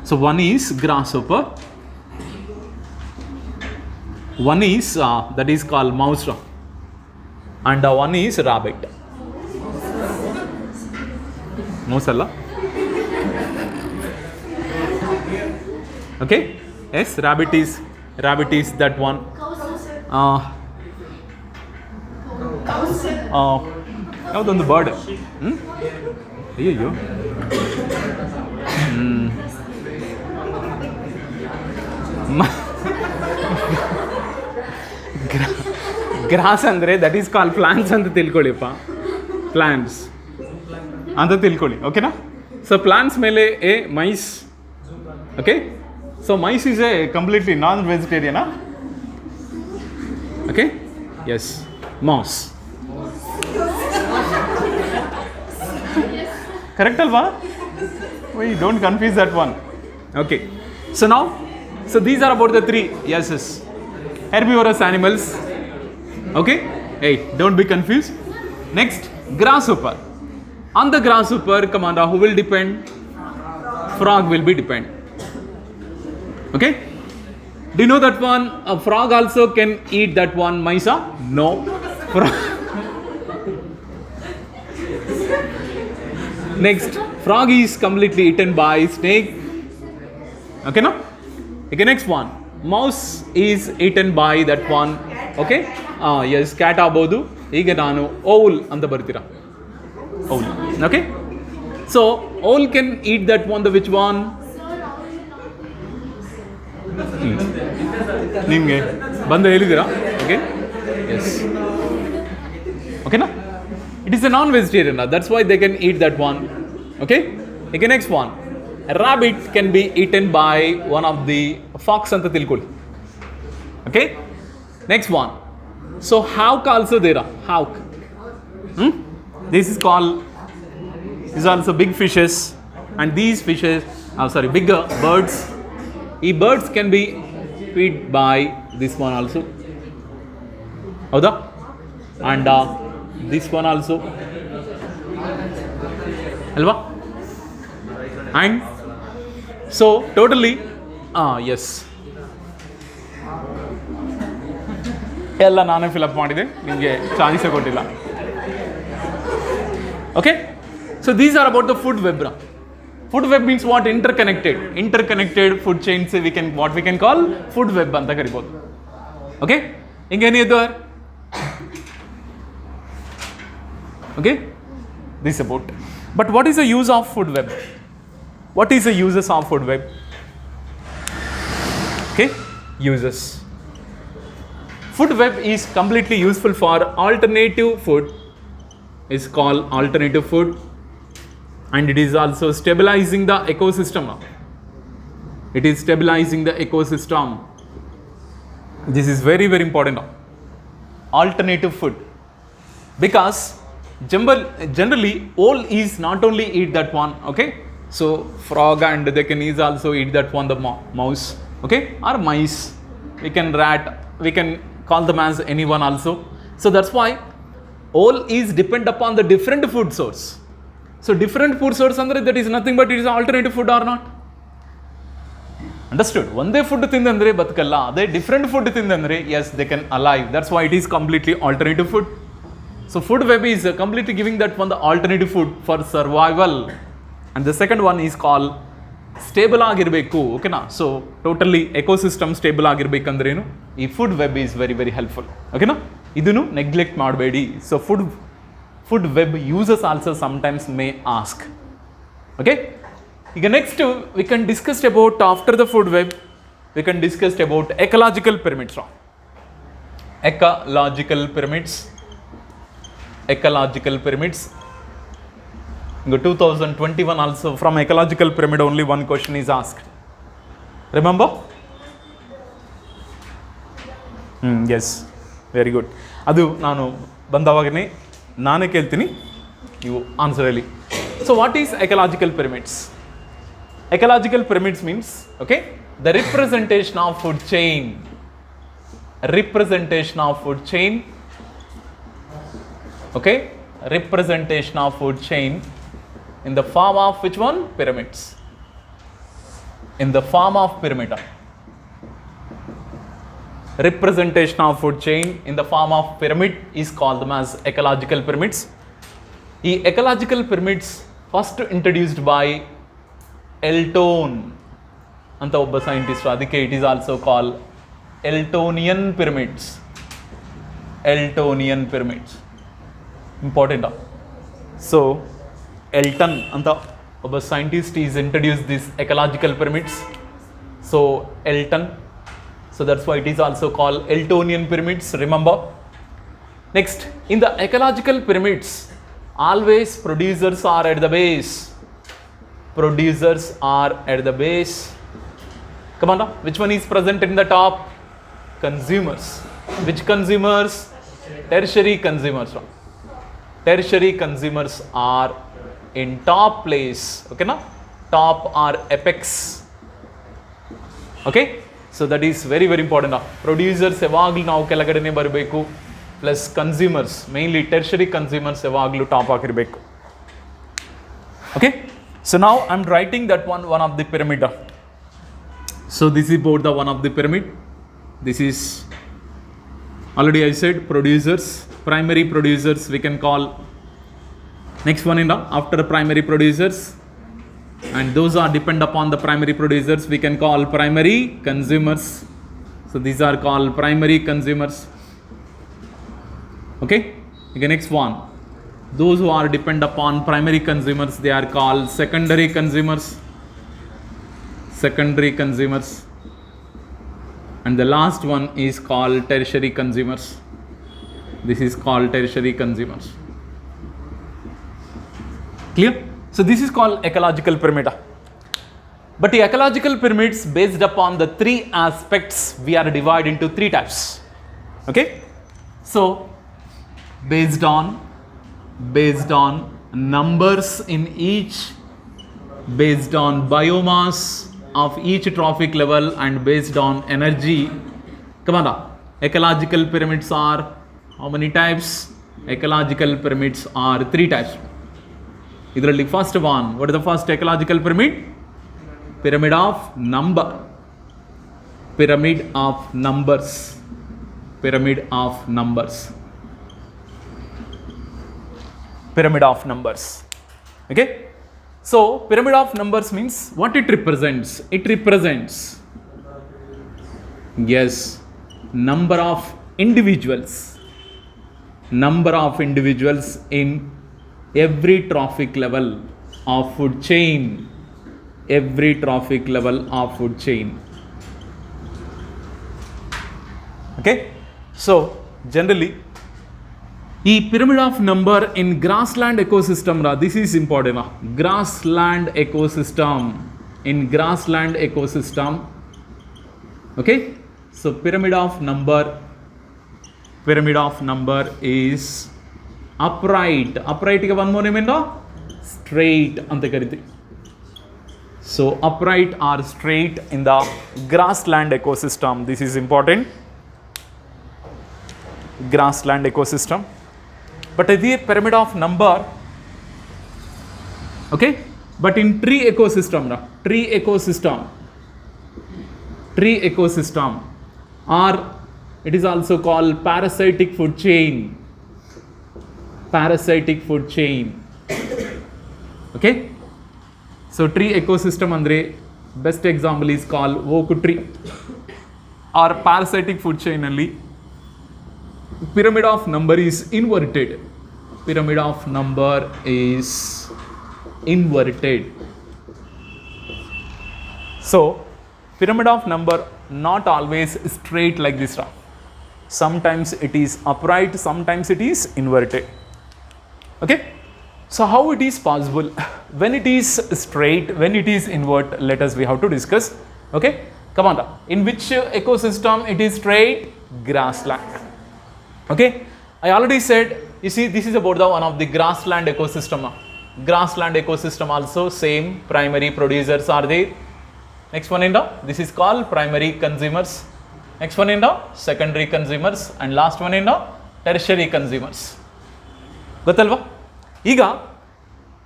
So one is grasshopper, one is that is called mouse, and one is rabbit. Mouse alla. Okay, yes, rabbit is that one. ಯಾವುದೊಂದು bird ಅಯ್ಯಯ್ಯೋ grass ಅಂದರೆ that is call plants ಅಂತ ತಿಳ್ಕೊಳ್ಳಿಪ್ಪ, plants ಅಂತ ತಿಳ್ಕೊಳ್ಳಿ, ಓಕೆನಾ. So plants ಮೇಲೆ a mice, okay. So mice is a completely non ವೆಜಿಟೇರಿಯನಾ? Okay, yes, mouse. Correct alva? We don't confuse that one. Okay. So now, so these are about the three yeses. Herbivorous animals. Okay. Hey, don't be confused. Next, grasshopper. On the grasshopper, commander, who will depend? Frog will be depend. Okay. Do you know that one? A frog also can eat that one. Maisa? No. Frog. Next, frog is completely eaten by snake. Okay, no? Okay, next one. Mouse is eaten by that one. Okay? Yes, cat abodu. ಈಗ ನಾನು owl ಅಂತ ಬರ್ತೀರಾ? Owl. Okay? So, owl can eat that one, the which one? ನಿಮಗೆ ಬಂದು ಹೇಳಿದ್ದೀರಾ? Okay? Yes. Okay, no? It is a non-vegetarian, that's why they can eat that one. Okay? Okay, next one. A rabbit can be eaten by one of the fox anta tilkoli. Okay? Next one. So hawk also there. Hawk. This is called, these are also big fishes, and these fishes, bigger birds. These birds can be fed by this one also. Howda? And this one also, alva, and so totally yes, ಎಲ್ಲ ನಾನೇ fill up ಮಾಡಿದೆ, ನಿಮಗೆ ಚಾನ್ಸೇ ಕೊಟ್ಟಿಲ್ಲ. Okay, so these are about the food web. Food web means what? Interconnected food chains we can call food web ಅಂತ ಕರಿಬೋದು. Okay, ಹಿಂಗೇನಿದ್ದು? Okay, this about. But what is the use of food web? What is the uses of food web? Okay, uses. Food web is completely useful for alternative food. It's called alternative food, and it is also stabilizing the ecosystem. It is stabilizing the ecosystem. This is very, very important. Alternative food, because generally owl is not only eat that one, okay, so frog, and they can also eat that one, the mouse, okay, or mice, we can rat, we can call them as anyone also. So that's why owl is depend upon the different food source. So different food source andre that is nothing but it is alternative food or not? Understood? Onde food tindandre batkalla, ade different food tindandre yes they can alive. That's why it is completely alternative food. So food web is completely giving that one the alternative food for survival. And the second one is called stable agirbeku. Okay na? So totally ecosystem stable agirbeku andre ಏನು? ಈ food web is very, very helpful. Okay na? ಇದನ್ನು neglect ಮಾಡಬೇಡಿ. So food web users also sometimes may ask. Okay? ಈಗ next we can discuss about, after the food web we can discuss about ecological pyramids. Ecological pyramids. In 2021 also from ecological pyramid only one question is asked. Remember? Yes, very good. ಅದು ನಾನು ಬಂದವಾಗನೇ ನಾನೇ ಕೇಳ್ತೀನಿ, ನೀವು answer ಹೇಳಿ. So what is ecological pyramids? Ecological pyramids means, okay, the representation of food chain. Representation of food chain. Okay, representation of food chain in the form of which one? Pyramids. in the form of pyramid. Representation of food chain in the form of pyramid is called them as ecological pyramids. The ecological pyramids first introduced by Elton anta obba scientist, adike it is also called Eltonian pyramids. Eltonian pyramids important. So Elton anta obba scientist is introduced these ecological pyramids. So Elton, so that's why it is also called Eltonian pyramids, remember. Next, in the ecological pyramids, always producers are at the base. Producers are at the base. Come on now, which one is present in the top? Consumers. Which consumers? Tertiary consumers. Tertiary consumers are in top place. Okay na? Top or apex. Okay? So that is very very important. Producers ಯಾವಾಗಲೂ ನಾವು ಕೆಳಗಡೆನೇ ಬರಬೇಕು, plus consumers mainly ಟೆರ್ಷರಿ consumers ಯಾವಾಗಲೂ top ಆಗಿರಬೇಕು. Okay, so now I'm writing that one of the pyramid. So this is about the one of the pyramid. This is already I said producers, primary producers we can call. Next one in the after primary producers, and those are depend upon the primary producers we can call primary consumers. So these are called primary consumers. Okay, next one, those who are depend upon primary consumers they are called secondary consumers. Secondary consumers. And the last one is called tertiary consumers. This is called tertiary consumers. Clear? So this is called ecological pyramid. But the ecological pyramids based upon the three aspects we are divided into three types. Okay? So based on numbers in each, based on biomass of each trophic level, and based on energy. Come on now. Ecological pyramids are how many types? Ecological pyramids are three types. ಇದರಲ್ಲಿ first one, what is the first ecological pyramid? Pyramid of number. Pyramid of numbers. Pyramid of numbers. Pyramid of numbers. Okay, so pyramid of numbers means what it represents? It represents yes number of individuals. Number of individuals in every trophic level of food chain. Every trophic level of food chain. Okay, so generally ee pyramid of number in grassland ecosystem ra, this is important. Grassland ecosystem. In grassland ecosystem, okay, so pyramid of number is upright. Upright ಗೆ one more name ಏನು? Straight ಅಂತ ಕರಿತೀವಿ. So upright or straight in the grassland ecosystem. This is important. Grassland ecosystem. But the pyramid of number, okay, but in tree ecosystem, tree ecosystem, or it is also called parasitic food chain. Parasitic food chain. Okay, so tree ecosystem andre best example is called oak tree. Or parasitic food chain alli pyramid of number is inverted. Pyramid of number is inverted. So pyramid of number not always straight like this. Sometimes it is upright, sometimes it is inverted. Okay, so how it is possible? When it is straight, when it is invert, let us we have to discuss. Okay, come on. In which ecosystem it is straight? Grassland. Okay, I already said, you see, this is about the one of the grassland ecosystem. Grassland ecosystem also same, primary producers are there. Next one in the, this is called primary consumers. Next one in the secondary consumers, and last one in the tertiary consumers. ಗೊತ್ತಲ್ವಾ? ಈಗ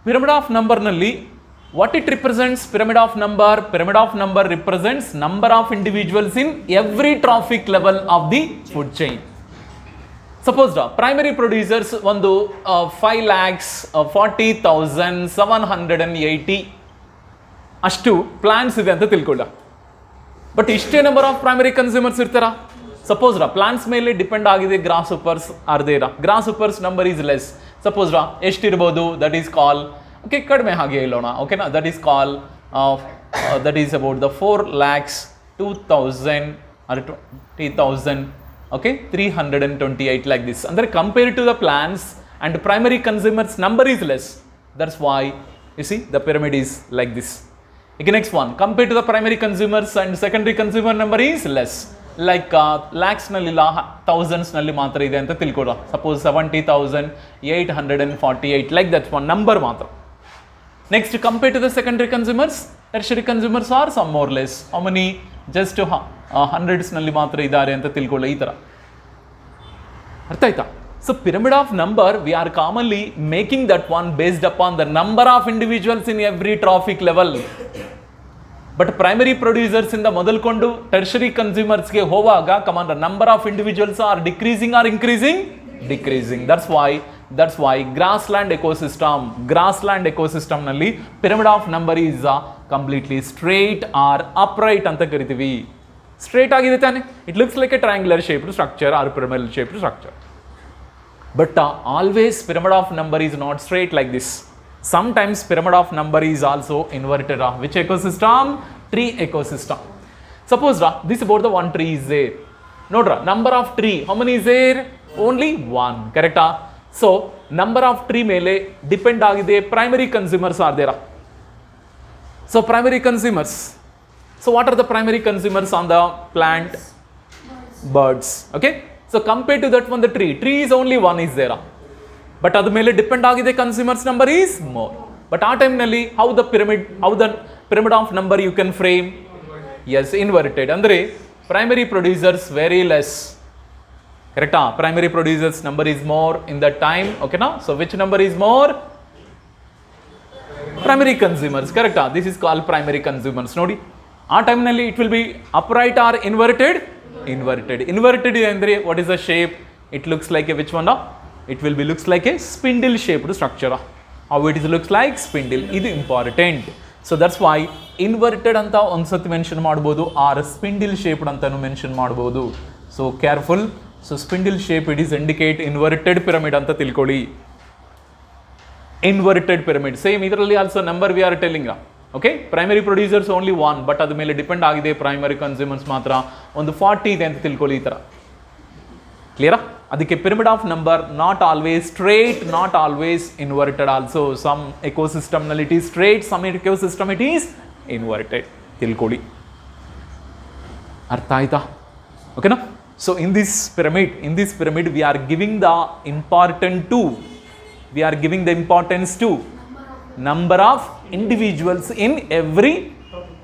pyramid of ನಂಬರ್ನಲ್ಲಿ What it represents? Pyramid of number. Pyramid of number represents number of individuals in every trophic level of the food chain. Suppose primary producers ಒಂದು 5,40,780 ಅಷ್ಟು plants ಇದೆ ಅಂತ ತಿಳ್ಕೊಳ್ಳ. But ಇಷ್ಟೇ number of primary consumers ಇರ್ತಾರ. Suppose plants ಮೇಲೆ depend ಆಗಿದೆ grasshoppers ಆರ್ದೇರ. Grasshoppers number is less. Suppose ಎಷ್ಟಿರ್ಬೋದು? ದಟ್ ಈಸ್ ಕಾಲ್ ಓಕೆ ಕಡಿಮೆ ಹಾಗೆ ಹೇಳೋಣ. ಓಕೆನಾ? That is call that is about the 4,02,000 or 20,000. Okay, 328 like this. And compared to the plans and primary consumers number is less. That's why you see the pyramid is like this. Okay, next one. Compared to the primary consumers and secondary consumer number is less. Like lakhs nallilla thousands nalli matra ide anta tilkoda. Suppose 70,848 like that one number matra. Next, compared to the secondary consumers, tertiary consumers are some more less. How many? Just hundreds ನಲ್ಲಿ ಮಾತ್ರ ಇದ್ದಾರೆ ಅಂತ ತಿಳ್ಕೊಳ್ಳಿ. ಈ ಥರ ಅರ್ಥ ಆಯ್ತಾ? So pyramid of number we are commonly making that one based upon the number of individuals in every trophic level. But primary producers ಇಂದ ಮೊದಲ್ಕೊಂಡು ಟರ್ಷರಿ ಕನ್ಸ್ಯೂಮರ್ಸ್ಗೆ ಹೋಗುವಾಗ come on the number of individuals are decreasing or increasing? Decreasing. That's why grassland ecosystem ನಲ್ಲಿ pyramid of number is completely straight or upright ಅಂತ ಕರಿತೀವಿ. Straight ಆಗಿದೆ ತಾನೆ. It looks like a triangular shaped structure or pyramidal shaped structure. But always pyramid of number is not straight like this. Sometimes pyramid of number is also inverted. Which ecosystem? Tree ecosystem. Suppose this about the one tree is there. Nodra, number of tree, how many is there? Only one. Correct? So number of tree mele depend agide primary consumers are there. So primary consumers. So what are the primary consumers on the plant? Birds. Okay. So compared to that one, the tree is only one is there. But ಅದು ಮೇಲೆ depend ಆಗಿದೆ consumers number is more. But ಆ ಟೈಮ್ನಲ್ಲಿ how the pyramid of number you can frame? Yes, inverted. ಅಂದರೆ primary producers very less. ಕರೆಕ್ಟಾ? Primary producers number is more in the time. ಓಕೆನಾ? So which number is more? Primary consumers. ಕರೆಕ್ಟಾ? This is call primary consumers. ನೋಡಿ, ಆ ಟೈಮ್ನಲ್ಲಿ it will be upright or inverted? Inverted ಅಂದರೆ what is the shape? It looks like a which one? It will be looks like a spindle shaped structure. How it is looks like spindle. This is important. So that's why inverted anta onsati mention ಮಾಡಬಹುದು or spindle shaped antanu mention ಮಾಡಬಹುದು. So careful. So spindle shape it is indicate inverted pyramid anta tilkoli. Inverted pyramid. Same idralli also number we are telling. Okay, primary producers only one, but adu mele depend agide primary consumers ಮಾತ್ರ ಒಂದು 40 ಇದೆ ಅಂತ ತಿಳ್ಕೊಳ್ಳಿ. ಈ ತರ ಕ್ಲಿಯರಾ? ಅದಕ್ಕೆ pyramid of number not always straight, not always inverted also. Some ಎಕೋಸಿಸ್ಟಮ್ನಲ್ಲಿ it is straight, some ecosystem it is inverted. ತಿಳ್ಕೊಳ್ಳಿ. ಅರ್ಥ ಆಯ್ತಾ? ಓಕೆನಾ? So in this pyramid we are giving the importance to number of individuals in every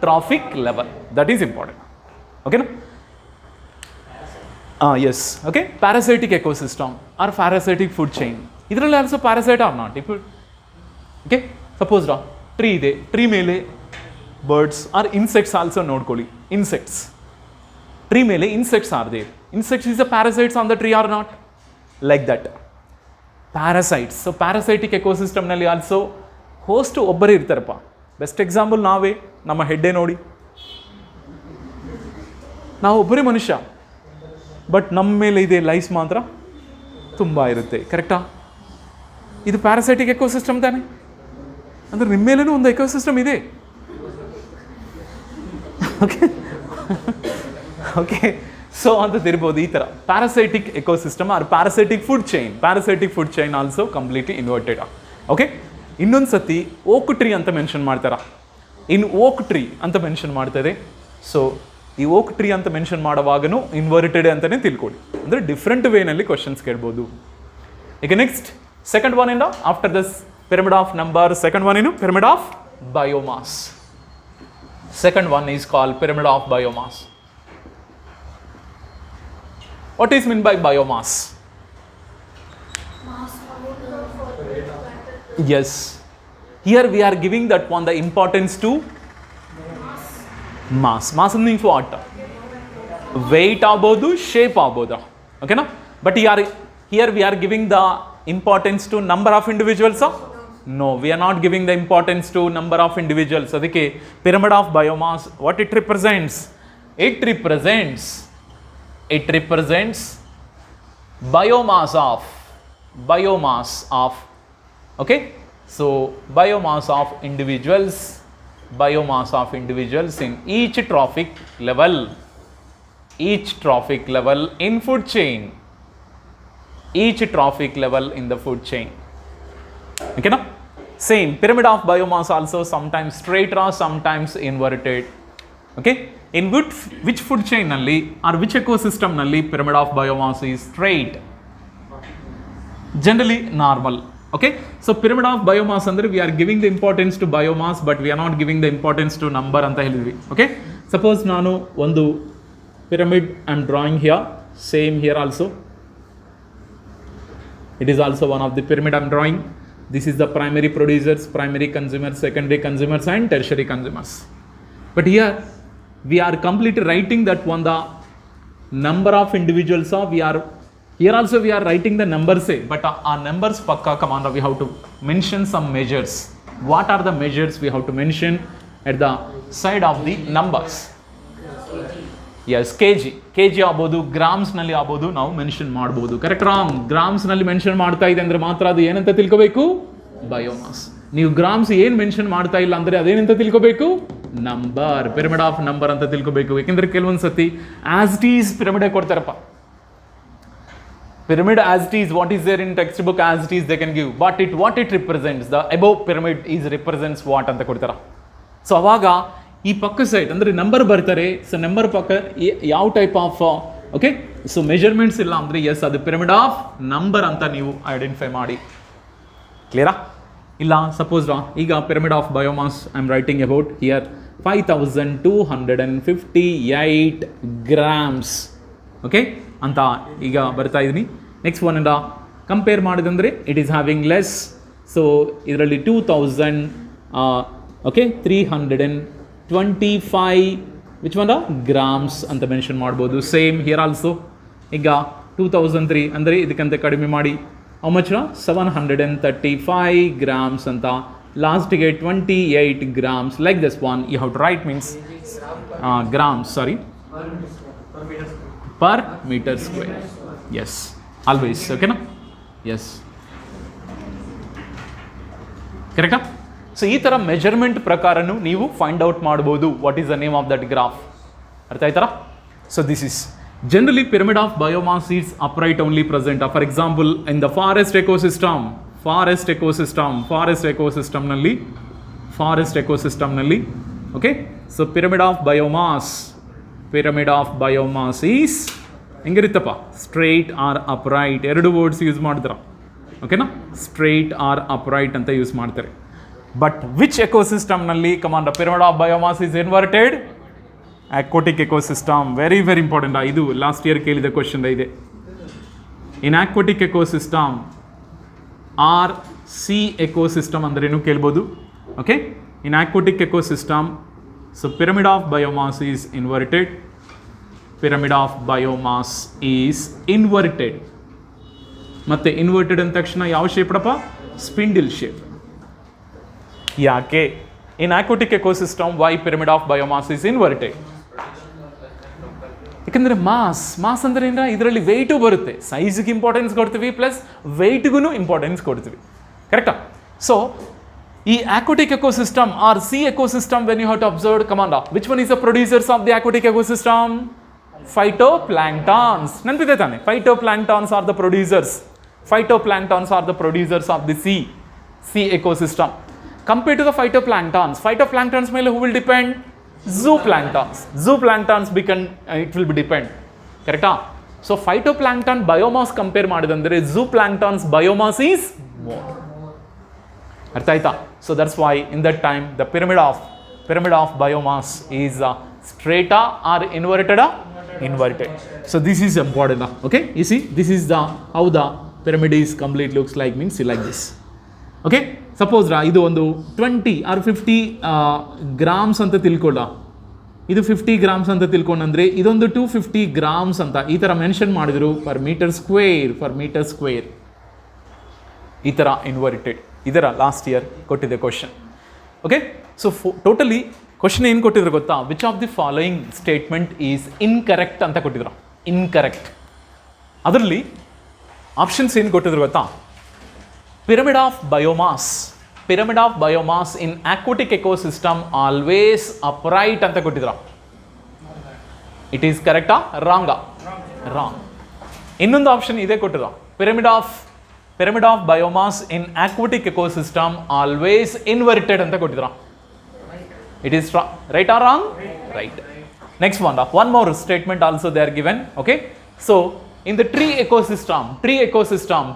trophic level. That is important. ಓಕೆನಾ? Yes. Okay. Parasitic ecosystem or parasitic food chain. Idralli also parasite or not? Okay. Suppose tree ide. Tree mele birds or insects also nodkoli. Insects. Tree mele insects are there. Insects is the parasites on the tree or not? Like that. Parasites. So parasitic ecosystem nalli also host ಒಬ್ಬರೇ ಇರ್ತಾರಪ್ಪ. Best example ನಾವೇ. ನಮ್ಮ ಹೆಡ್ಡೇ ನೋಡಿ. ನಾವು ಒಬ್ಬರೇ ಮನುಷ್ಯ. But ನಮ್ಮ ಮೇಲೆ ಇದೆ ಲೈಸ್ ಮಾತ್ರ ತುಂಬ ಇರುತ್ತೆ. ಕರೆಕ್ಟಾ? ಇದು ಪ್ಯಾರಾಸೈಟಿಕ್ ಎಕೋಸಿಸ್ಟಮ್ ತಾನೆ. ಅಂದರೆ ನಿಮ್ಮ ಮೇಲೇನೂ ಒಂದು ಎಕೋಸಿಸ್ಟಮ್ ಇದೆ. ಓಕೆ ಓಕೆ ಸೊ ಅಂತ ತಿರ್ಬೋದು. ಈ ಥರ parasitic ecosystem or parasitic food chain also completely inverted. Okay, ಇನ್ನೊಂದು ಸತಿ ಓಕ್ ಟ್ರೀ ಅಂತ ಮೆನ್ಷನ್ ಮಾಡ್ತಾರ. ಇನ್ನು ಓಕ್ ಟ್ರೀ ಅಂತ ಮೆನ್ಷನ್ ಮಾಡ್ತಾರೆ. ಸೊ ಈ ಓಕ್ ಟ್ರೀ ಅಂತ ಮೆನ್ಷನ್ ಮಾಡುವಾಗನೂ ಇನ್ವರ್ಟೆಡ್ ಅಂತಲೇ ತಿಳ್ಕೊಳ್ಳಿ. ಅಂದರೆ ಡಿಫ್ರೆಂಟ್ ವೇನಲ್ಲಿ ಕ್ವಶನ್ಸ್ ಕೇಳ್ಬೋದು. ಈಗ ನೆಕ್ಸ್ಟ್ ಸೆಕೆಂಡ್ ಒನ್ ಇಂದ after this pyramid of number, second one ಏನು? Pyramid of biomass. Second one is call pyramid of biomass. What is mean by biomass? Yes. Here we are giving that one the importance to mass. Mass means what? Weight ಆಗ್ಬೋದು, shape ಆಗ್ಬೋದು. Okay na? But here we are giving the importance to number of individuals. No, we are not giving the importance to number of individuals. ಅದಕ್ಕೆ pyramid of biomass, what it represents? It represents biomass of okay, so biomass of individuals in each trophic level in food chain, each trophic level in the food chain. Okay na? Same pyramid of biomass also sometimes straight or sometimes inverted. Okay, in which food chain nalli or which ecosystem nalli pyramid of biomass is straight? Generally normal. Okay, so pyramid of biomass andre we are giving the importance to biomass but we are not giving the importance to number anta helidvi. Okay, suppose nanu ಒಂದು pyramid I am drawing here, same here also, it is also one of the pyramid I am drawing. This is the primary producers, primary consumers, secondary consumers and tertiary consumers. But here we are completely writing that one the number of individuals of we are here also we are writing the numbers but our numbers pakka come on, we have to mention some measures. What are the measures we have to mention at the side of the numbers? Yes, kg ಆಗ್ಬೋದು, grams ನಲ್ಲಿ ಆಗ್ಬೋದು, ನಾವು mention ಮಾಡಬಹುದು. Correct wrong? Grams ನಲ್ಲಿ mention ಮಾಡ್ತಾ ಇದೆ ಅಂದ್ರೆ ಮಾತ್ರ ಅದು ಏನಂತ ತಿಳ್ಕೋಬೇಕು? ಬಯೋಮಾಸ್. ನೀವು ಗ್ರಾಮ್ಸ್ ಏನ್ ಮೆನ್ಷನ್ ಮಾಡ್ತಾ ಇಲ್ಲ ಅಂದ್ರೆ ಅದೇನಂತ ತಿಳ್ಕೋಬೇಕು? ನಂಬರ್, ಪಿರಮಿಡ್ ಆಫ್ ನಂಬರ್ ಅಂತ ತಿಳ್ಕೋಬೇಕು. ಯಾಕೆಂದ್ರೆ ಕೆಲವೊಂದು ಸತಿ ಆಸ್ ಇಟ್ ಈಸ್ ಪಿರಮಿಡ್ ಕೊಡ್ತಾರಪ್ಪ. Pyramid as it is, what is there in textbook as it is they can give, but what it represents, the above pyramid is represents what ಅಂತ ಕೊಡ್ತಾರ. So ಅವಾಗ ಈ ಪಕ್ಕ ಸೈಡ್ ಅಂದರೆ number ಬರ್ತಾರೆ. So number ಪಕ್ಕ ಯಾವ type of okay, so measurements ಇಲ್ಲ ಅಂದರೆ ಎಸ್ ಅದು ಪಿರಮಿಡ್ ಆಫ್ ನಂಬರ್ ಅಂತ ನೀವು ಐಡೆಂಟಿಫೈ ಮಾಡಿ. ಕ್ಲಿಯರಾ? ಇಲ್ಲ ಸಪೋಸ್ ಈಗ pyramid of biomass I am writing about here 5258 grams. Okay ಅಂತ ಈಗ ಬರ್ತಾ ಇದ್ದೀನಿ. ನೆಕ್ಸ್ಟ್ ಒನ್ ಇಂದ ಕಂಪೇರ್ ಮಾಡಿದಂದರೆ it is having less. So ಇದರಲ್ಲಿ 2000 ಓಕೆ 325 ವಿಚ್ ಒನ್ ಗ್ರಾಮ್ಸ್ ಅಂತ ಮೆನ್ಷನ್ ಮಾಡ್ಬೋದು. ಸೇಮ್ ಹಿಯರ್ ಆಲ್ಸೋ ಈಗ 2003 ಅಂದರೆ ಇದಕ್ಕಂತ ಕಡಿಮೆ ಮಾಡಿ ಹೌ ಮಚ್ 735 ಗ್ರಾಮ್ಸ್ ಅಂತ, ಲಾಸ್ಟಿಗೆ 28 grams like this one you have to write means grams sorry per meter square. Yes, always. Okay na? Yes, correct. So ee tara measurement prakaranu neevu find out ಮಾಡಬಹುದು what is the name of that graph. ಅರ್ಥ ಆಯ್ತರಾ? So this is generally pyramid of biomass is upright only present. For example in the forest ecosystem ನಲ್ಲಿ okay, so pyramid of biomass is ಹೆಂಗಿರುತ್ತಪ್ಪ? Straight or upright. ಎರಡು words use ಮಾಡ್ತಾರೆ. ಓಕೆನಾ? Straight or upright ಅಂತ use ಮಾಡ್ತಾರೆ. But which ಎಕೋಸಿಸ್ಟಮ್ನಲ್ಲಿ command pyramid of biomass is inverted? Aquatic ecosystem. Very very important. ಇದು last year ಕೇಳಿದ ಕ್ವಶನ್ ಇದೆ. In aquatic ecosystem or sea ecosystem ಅಂದ್ರೇನು ಕೇಳ್ಬೋದು. Okay, in aquatic ecosystem so pyramid of biomass is inverted. ಮತ್ತೆ inverted ಅಂದ ತಕ್ಷಣ ಯಾವ shape ಅಪ್ಪ? Spindle shape. ಯಾಕೆ? In aquatic ecosystem why pyramid of biomass is inverted? ಯಾಕಂದ್ರೆ ಮಾಸ್ ಅಂದ್ರೆ ಏನ, ಇದರಲ್ಲಿ ವೆಯ್ಟು ಬರುತ್ತೆ. ಸೈಜ್ಗೆ ಇಂಪಾರ್ಟೆನ್ಸ್ ಕೊಡ್ತೀವಿ ಪ್ಲಸ್ ವೆಯ್ಟ್ಗೂ ಇಂಪಾರ್ಟೆನ್ಸ್ ಕೊಡ್ತೀವಿ. ಕರೆಕ್ಟಾ? ಸೊ ಈ aquatic ecosystem or sea ecosystem, when you have to observe, come on, which one is the producers of the aquatic ecosystem? Phytoplanktons. ನೆನಪಿದೆ ತಾನೆ? Phytoplanktons are the producers. Phytoplanktons are the producers of the sea ecosystem. Compared to the phytoplanktons ಮೇಲೆ who will depend? Zooplanktons it will be depend. ಕರೆಕ್ಟಾ? So phytoplankton biomass compare ಮಾಡಿದಂದ್ರೆ zooplanktons biomass is more. ಅರ್ಥ ಆಯ್ತಾ? So that's why in that time the pyramid of biomass is ಸ್ಟ್ರೇಟಾ or inverted? Inverted. So this is important. Okay, you see this is the how the pyramid is complete looks like, means like this. Okay. Suppose ಇದು ಒಂದು 20 R 50 grams ಅಂತ ತಿಳ್ಕೊಳ್ಳ, ಇದು 50 grams ಅಂತ ತಿಳ್ಕೊಂಡಂದ್ರೆ ಇದೊಂದು 250 grams ಅಂತ ಈ ಥರ ಮೆನ್ಷನ್ ಮಾಡಿದ್ರು ಫರ್ ಮೀಟರ್ ಸ್ಕ್ವೇರ್ ಈ ಥರ ಇನ್ವರ್ಟೆಡ್. ಇದರ ಲಾಸ್ಟ್ ಇಯರ್ ಕೊಟ್ಟಿದೆ question. Okay, so totally question ಏನು ಕೊಟ್ಟಿದ್ರು ಗೊತ್ತಾ, which of the following statement is incorrect ಅಂತ ಕೊಟ್ಟಿದ್ರು. ಇನ್ಕರೆಕ್ಟ್ ಅದರಲ್ಲಿ ಆಪ್ಷನ್ಸ್ ಏನು ಕೊಟ್ಟಿದ್ರು ಗೊತ್ತಾ, pyramid of biomass in aquatic ecosystem always upright ಅಂತ ಕೊಟ್ಟಿದ್ರ. ಇಟ್ ಈಸ್ ಕರೆಕ್ಟಾ ರಾಂಗಾ? ರಾಂಗ್. ಇನ್ನೊಂದು ಆಪ್ಷನ್ ಇದೇ ಕೊಟ್ಟಿದ್ರ, pyramid of biomass in aquatic ecosystem always inverted ಅಂತ ಕೊಟ್ಟಿದ್ರ. It is right or wrong? Right. Next one more statement also they are given. Okay, so in the tree ecosystem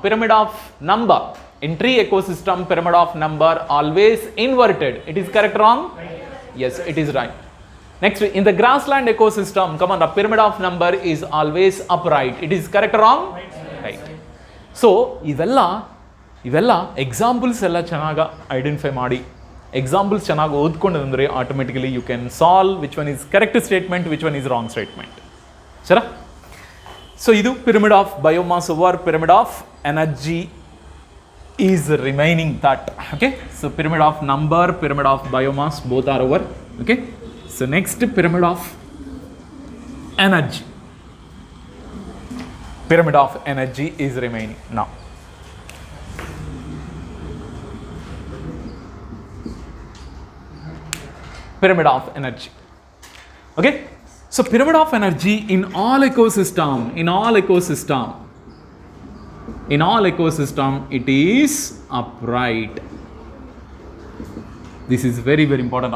pyramid of number, in tree ecosystem pyramid of number always inverted. It is correct wrong? Yes, it is right. Next, in the grassland ecosystem, come on, the pyramid of number is always upright. It is correct wrong? Right. So ಇವೆಲ್ಲ examples ಎಲ್ಲ ಚೆನ್ನಾಗಿ identify ಮಾಡಿ, examples ಚೆನ್ನಾಗಿ ಓದ್ಕೊಂಡ್ರೆ automatically you can solve which one is correct statement, which one is wrong statement. ಸರಾ? So ಇದು pyramid of biomass over pyramid of energy is remaining that. Okay, so pyramid of number, pyramid of biomass, both are over. Okay, so next pyramid of energy is remaining now. Pyramid of energy. Okay, so pyramid of energy in all ecosystem it is upright. This is very important.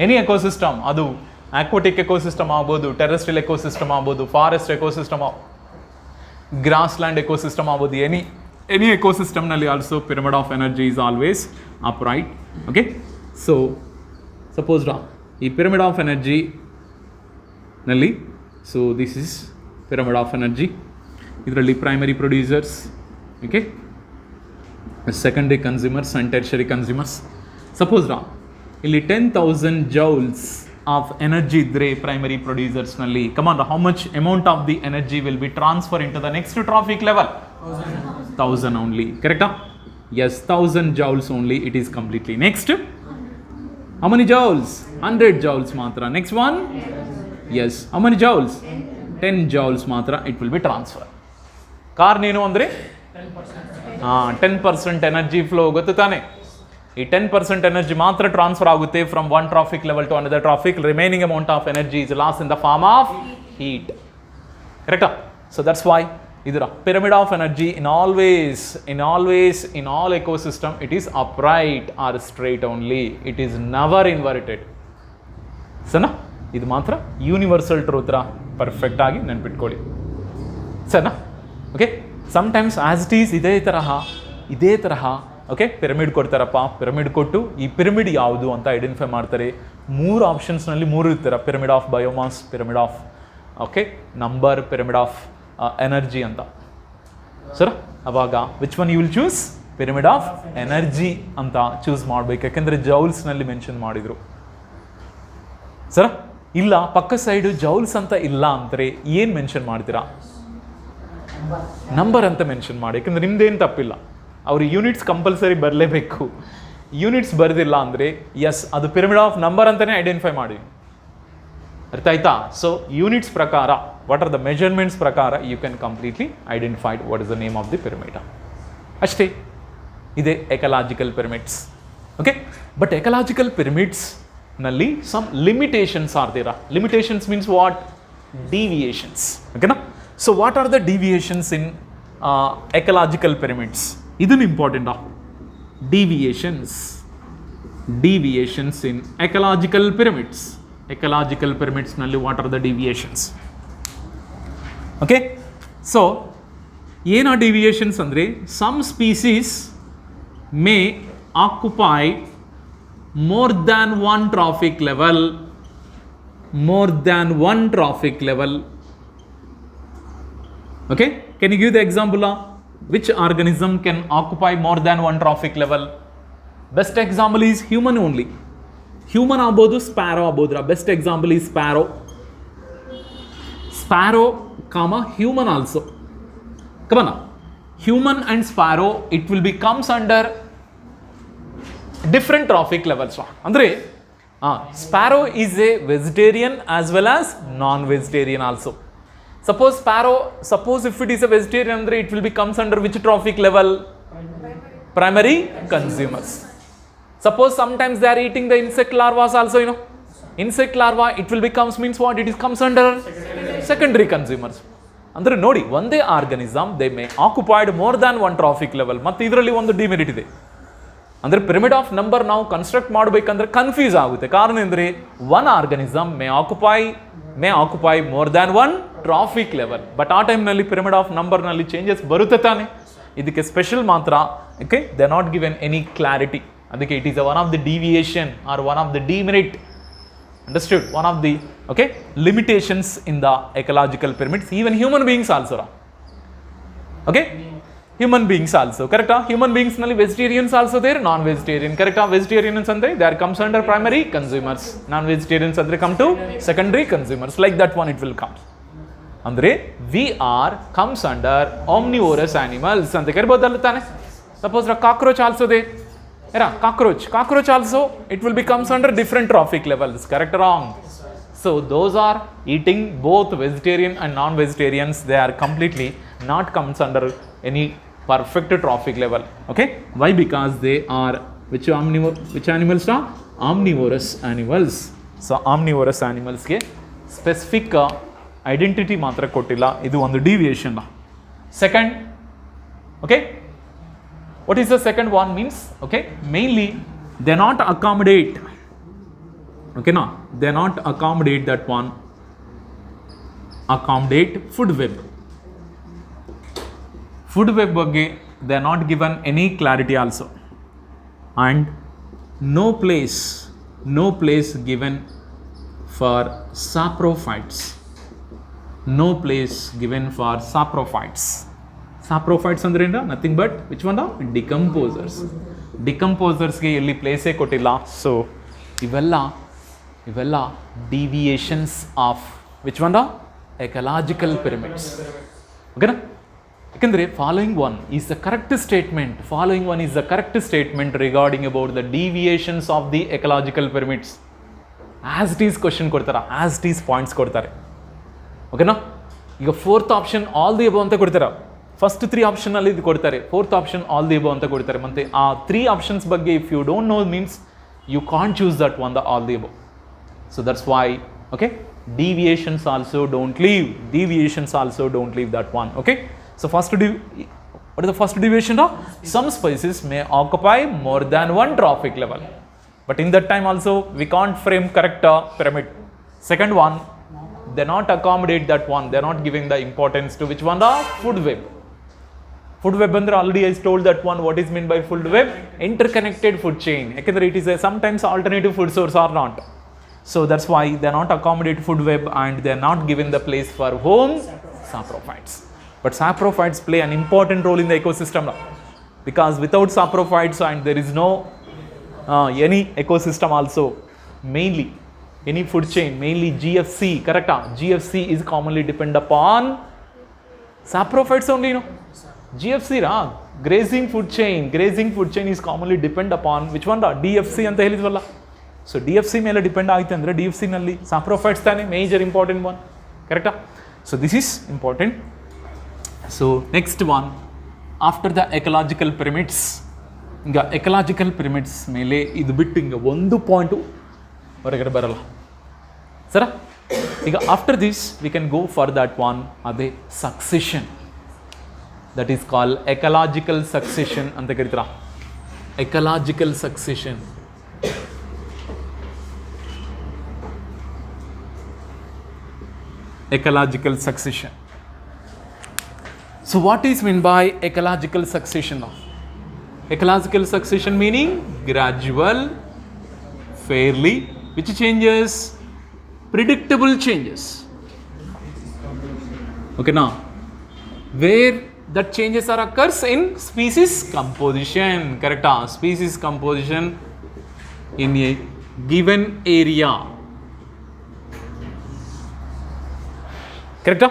Any ecosystem, adu aquatic ecosystem agodu, terrestrial ecosystem agodu, forest ecosystem, grassland ecosystem agodu, any ecosystem nalli also pyramid of energy is always upright. Okay, so suppose ee pyramid of energy nalli, so this is pyramid of energy. ಇದರಲ್ಲಿ primary producers, okay, secondary consumers and tertiary consumers. Suppose ಇಲ್ಲಿ 10,000 joules of energy ಇದ್ದರೆ primary ಪ್ರೊಡ್ಯೂಸರ್ಸ್ನಲ್ಲಿ, come on, how much amount of the energy will be transfer into the next trophic level? 1000 only. ಕರೆಕ್ಟಾ? Yes, 1000 joules only. It is completely. Next, how many joules? 100 joules ಮಾತ್ರ. Next one, yes, how many joules? 10 joules ಮಾತ್ರ it will be transfer. ಕಾರಣ ಏನು ಅಂದರೆ 10% energy flow ಗೊತ್ತು ತಾನೆ. ಈ 10% energy ಮಾತ್ರ ಟ್ರಾನ್ಸ್ಫರ್ ಆಗುತ್ತೆ from one trophic level to another trophic. Remaining amount of energy is loss in the form of heat. ಕರೆಕ್ಟಾ? ಸೊ ದಟ್ಸ್ ವೈ ಇದರ pyramid of energy in all ecosystem it is upright or straight only. It is never inverted. ಸನಾ? ಇದು ಮಾತ್ರ universal truth. Perfect ಆಗಿ ನೆನ್ಪಿಟ್ಕೊಳ್ಳಿ. ಸರಿನಾ? Okay, sometimes as it is ಇದೇ ತರಹ ಓಕೆ ಪಿರಮಿಡ್ ಕೊಡ್ತಾರಪ್ಪ. ಪಿರಮಿಡ್ ಕೊಟ್ಟು ಈ ಪಿರಮಿಡ್ ಯಾವುದು ಅಂತ ಐಡೆಂಟಿಫೈ ಮಾಡ್ತಾರೆ. 3 ಆಪ್ಷನ್ಸ್ನಲ್ಲಿ 3 ಇರ್ತಾರೆ, pyramid of biomass, pyramid of okay number, pyramid of energy ಅಂತ. ಸರ್, ಅವಾಗ which one you will choose? Pyramid of energy ಅಂತ ಚೂಸ್ ಮಾಡಬೇಕು, ಯಾಕೆಂದರೆ ಜೌಲ್ಸ್ನಲ್ಲಿ ಮೆನ್ಷನ್ ಮಾಡಿದರು. ಸರ್, ಇಲ್ಲ ಪಕ್ಕ ಸೈಡು ಜೌಲ್ಸ್ ಅಂತ ಇಲ್ಲ ಅಂದರೆ ಏನು ಮೆನ್ಷನ್ ಮಾಡ್ತೀರಾ? ನಂಬರ್ ಅಂತ ಮೆನ್ಷನ್ ಮಾಡಿ, ಯಾಕಂದರೆ ನಿಮ್ದೇನು ತಪ್ಪಿಲ್ಲ. ಅವ್ರು ಯೂನಿಟ್ಸ್ ಕಂಪಲ್ಸರಿ ಬರಲೇಬೇಕು. ಯೂನಿಟ್ಸ್ ಬರೆದಿಲ್ಲ ಅಂದರೆ ಎಸ್, ಅದು ಪಿರಮಿಡ್ ಆಫ್ ನಂಬರ್ ಅಂತಲೇ ಐಡೆಂಟಿಫೈ ಮಾಡಿ. ಅರ್ಥ ಆಯ್ತಾ? ಸೊ ಯೂನಿಟ್ಸ್ ಪ್ರಕಾರ, ವಾಟ್ ಆರ್ ದ ಮೆಜರ್ಮೆಂಟ್ಸ್ ಪ್ರಕಾರ you can completely identified what is the name of the pyramid. ಅಷ್ಟೇ. ಇದೆ ecological pyramids. Okay, but ecological pyramids ನಲ್ಲಿ some limitations are there. Limitations means what? Deviations. ಓಕೆನಾ? So what are the deviations in ecological pyramids? ಇದನ್ನು ಇಂಪಾರ್ಟೆಂಟಾ? Deviations in ecological pyramids. Ecological ಪಿರಮಿಡ್ಸ್ನಲ್ಲಿ what are the deviations? Okay, so ಏನಾ deviations ಅಂದರೆ, some species may occupy more than one trophic level. Okay, can you give the example of which organism can occupy more than one trophic level? Best example is human only. Human ಆಗ್ಬೋದು, sparrow ಆಗ್ಬೋದ್ರ. Best example is sparrow. Sparrow, human also. Come on. Human and sparrow, it will be comes under different trophic levels. Andre, sparrow is a vegetarian as well as non-vegetarian also. Suppose sparrow, if it is a vegetarian, andre, it will be comes under which trophic level? Primary consumers. Suppose sometimes they are eating the insect larvae also, insect larva, it will becomes means what? It is comes under secondary consumers. ಅಂದರೆ ನೋಡಿ, ಒಂದೇ organism they may occupied more than one trophic level. ಮತ್ತು ಇದರಲ್ಲಿ ಒಂದು demerit ಇದೆ, ಅಂದರೆ pyramid of number ನಾವು construct ಮಾಡಬೇಕಂದ್ರೆ ಕನ್ಫ್ಯೂಸ್ ಆಗುತ್ತೆ. ಕಾರಣ ಅಂದರೆ one organism May occupy more than one trophic level. But ಆ ಟೈಮ್ನಲ್ಲಿ ಪಿರಮಿಡ್ ಆಫ್ ನಂಬರ್ನಲ್ಲಿ ಚೇಂಜಸ್ ಬರುತ್ತೆ ತಾನೆ. ಇದಕ್ಕೆ ಸ್ಪೆಷಲ್ ಮಾತ್ರ, okay, they not given any clarity. ಅದಕ್ಕೆ it is one of the deviation or one of the demerit. Understood? One of the limitations in the ecological pyramids. Even human beings also. Okay? Human beings also. Correct? Human beings nalli vegetarians also there, non-vegetarian. Correct? Vegetarians andre they are comes under primary consumers. Non-vegetarians andre come to secondary consumers. Like that one it will come. Andre we are comes under omnivorous animals. Ante karibodalla tane. Suppose a cockroach also there. Cockroach also, it will becomes under different trophic levels. Correct or wrong? So those are eating both vegetarian and non-vegetarians. They are completely not comes under any perfect trophic level. Okay? Why? Because they are which animals are? Omnivorous animals. So omnivorous animals ke specific identity matra kottilla. Idu ಒಂದು deviation. Second, okay? What is the second one means? Okay, mainly they not accommodate. Okay, no, they not accommodate that one. Accommodate food web. Food web ಬಗ್ಗೆ they are not given any clarity also, and no place given for saprophytes. No place given for saprophytes. Saprophytes ಅಂದ್ರೆ ಏನು? Nothing but which one? ಡಿಕಂಪೋಸರ್ಸ್ಗೆ ಎಲ್ಲಿ ಪ್ಲೇಸೇ ಕೊಟ್ಟಿಲ್ಲ. So ಇವೆಲ್ಲ deviations of which one? Ecological pyramids. ಓಕೆನಾ? ಯಾಕಂದರೆ following one is the correct statement regarding about the deviations of the ecological pyramids. As it is question ಕೊಡ್ತಾರೆ, ಆಸ್ ಇಟ್ ಈಸ್ ಪಾಯಿಂಟ್ಸ್ ಕೊಡ್ತಾರೆ. ಓಕೆನಾ? ಈಗ fourth option all the above ಅಂತ ಕೊಡ್ತಾರೆ. First 3 ಆಪ್ಷನಲ್ಲಿ ಇದು ಕೊಡ್ತಾರೆ, fourth option all the above ಅಂತ ಕೊಡ್ತಾರೆ. ಮತ್ತು ಆ 3 ಆಪ್ಷನ್ಸ್ ಬಗ್ಗೆ if you don't know means you can't choose that one the all the above. So that's why okay deviations also don't leave that one. Okay, so what is the first deviation? Some species may occupy more than one trophic level, but in that time also we can't frame correct pyramid. Second one, they not accommodate that one, they are not giving the importance to which one? The food web. Food web andre already I told that one. What is meant by food web? Interconnected food chain. Ekandre it is a sometimes alternative food source or not. So that's why they are not accommodate food web and they are not given the place for home saprophytes. But saprophytes play an important role in the ecosystem now, because without saprophytes and there is no any ecosystem also. Mainly any food chain, mainly GFC, correct? GFC is commonly depend upon saprophytes only, GFC grazing food chain is commonly depend upon which one? DFC anta helidvalla. So DFC ಮೇಲೆ depend ಆಯಿತು ಅಂದರೆ DFC ನಲ್ಲಿ ಸಾಪ್ರೋಫೈಟ್ಸ್ ತಾನೇ major important one, ಕರೆಕ್ಟಾ? So this is important. So next one after the ecological pyramids. ಈಗ ecological pyramids ಮೇಲೆ ಇದು ಬಿಟ್ಟು ಹಿಂಗೆ ಒಂದು ಪಾಯಿಂಟು ಹೊರಗಡೆ ಬರಲ್ಲ ಸರ. ಈಗ after this we can go for that one, ಅದೇ succession. That is call ecological succession ಅಂತ ಕರಿತೀರಾ. Ecological succession. Ecological succession. So what is meant by ecological succession? Ecological succession meaning gradual, fairly, which changes? Predictable changes. Okay, now where that changes are occurs in species composition. Correct? Species composition in a given area. Correct?